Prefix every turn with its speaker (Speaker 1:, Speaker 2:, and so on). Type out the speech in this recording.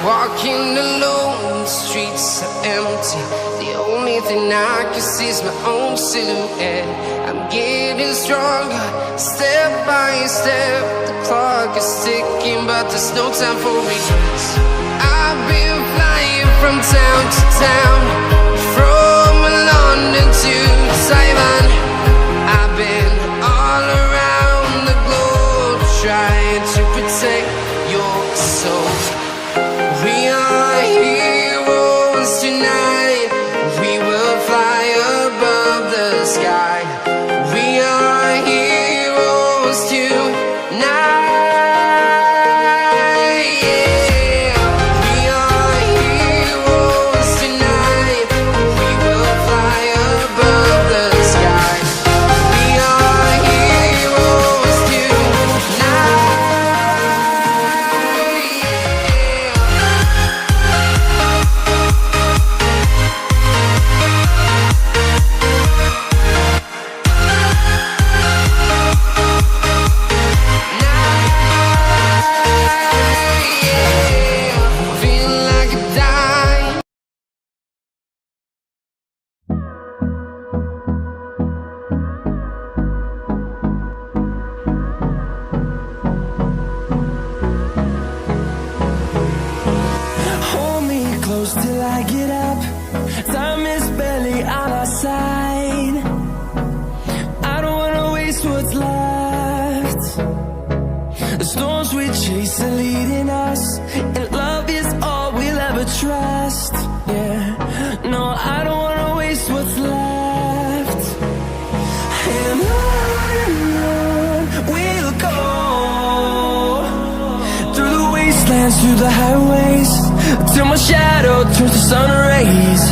Speaker 1: Walking alone, the streets are empty. The only thing I can see is my own silhouette. I'm getting stronger, step by step. The clock is ticking, but there's no time for regrets. I've been flying from town to town, from London to Taiwan. I've been all around the globe, trying to protect your soul. We are heroes tonight. We will fly above the sky. We are heroes tonight. Yeah. We are heroes tonight. We will fly above the sky. We are heroes tonight.
Speaker 2: Till I get up, time is barely on our side. I don't wanna waste what's left. The storms we chase are leading us, and love is all we'll ever trust. Yeah, no, I don't wanna waste what's left. And on we'll go, through the wastelands, through the highways, till my shadow turns to sun rays.